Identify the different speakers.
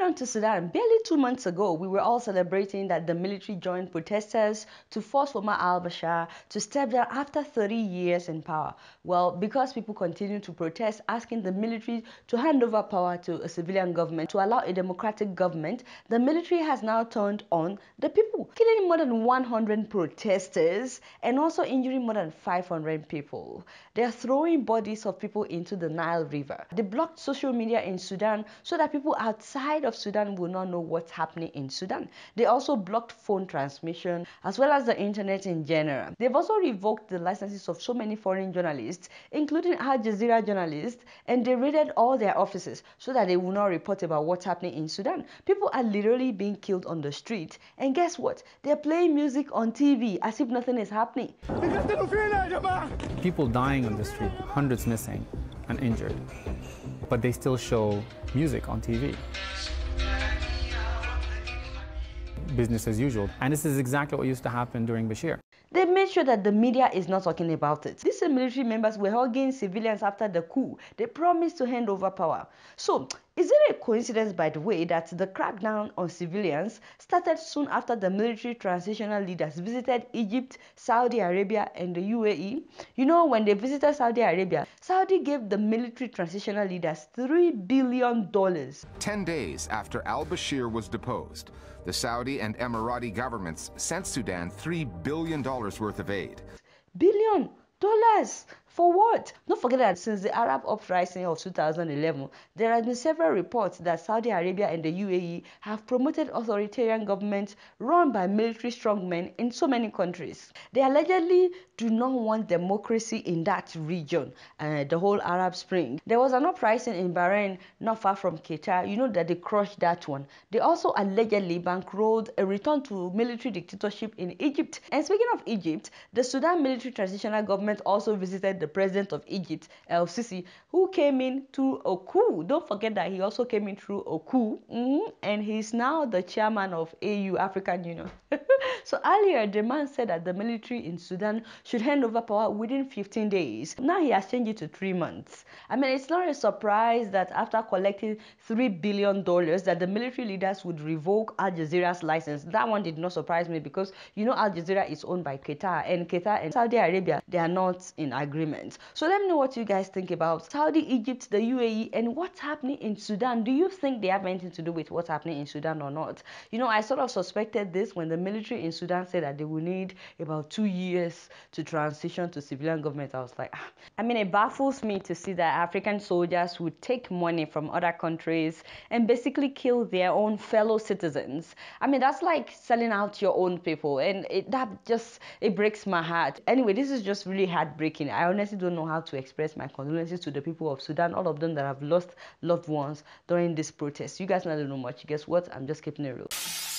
Speaker 1: on to Sudan. Barely 2 months ago, we were all celebrating that the military joined protesters to force former al-Bashir to step down after 30 years in power. Well, because people continue to protest, asking the military to hand over power to a civilian government to allow a democratic government, the military has now turned on the people, killing more than 100 protesters and also injuring more than 500 people. They are throwing bodies of people into the Nile River. They blocked social media in Sudan so that people outside of Sudan will not know what's happening in Sudan. They also blocked phone transmission as well as the internet in general. They've also revoked the licenses of so many foreign journalists, including Al Jazeera journalists, and they raided all their offices so that they will not report about what's happening in Sudan. People are literally being killed on the street, and guess what? They're playing music on TV as if nothing is happening.
Speaker 2: People dying on the street, hundreds missing and injured, but they still show music on TV. Business as usual. And this is exactly what used to happen during Bashir.
Speaker 1: They made sure that the media is not talking about it. These military members were hugging civilians after the coup. They promised to hand over power. So, is it a coincidence, by the way, that the crackdown on civilians started soon after the military transitional leaders visited Egypt, Saudi Arabia, and the UAE? You know, when they visited Saudi Arabia, Saudi gave the military transitional leaders $3 billion.
Speaker 3: 10 days after al-Bashir was deposed, the Saudi and Emirati governments sent Sudan $3 billion worth of aid.
Speaker 1: $billion? For what? Don't forget that since the Arab uprising of 2011, there have been several reports that Saudi Arabia and the UAE have promoted authoritarian governments run by military strongmen in so many countries. They allegedly do not want democracy in that region, the whole Arab Spring. There was an uprising in Bahrain, not far from Qatar. You know that they crushed that one. They also allegedly bankrolled a return to military dictatorship in Egypt. And speaking of Egypt, the Sudan military transitional government also visited the president of Egypt, El-Sisi, who came in through a coup. Don't forget that he also came in through a coup, and he's now the chairman of AU, African Union. So earlier, the man said that the military in Sudan should hand over power within 15 days. Now he has changed it to 3 months. I mean, it's not a surprise that after collecting $3 billion that the military leaders would revoke Al Jazeera's license. That one did not surprise me because, you know, Al Jazeera is owned by Qatar, and Qatar and Saudi Arabia, they are not in agreement. So let me know what you guys think about Saudi, Egypt, the UAE, and what's happening in Sudan. Do you think they have anything to do with what's happening in Sudan or not? You know, I sort of suspected this when the military in Sudan said that they will need about 2 years to transition to civilian government. I was like, I mean, it baffles me to see that African soldiers would take money from other countries and basically kill their own fellow citizens. I mean, that's like selling out your own people, and it breaks my heart. Anyway, this is just really heartbreaking. I honestly don't know how to express my condolences to the people of Sudan, all of them that have lost loved ones during this protest. You guys not know much. Guess what? I'm just keeping it real.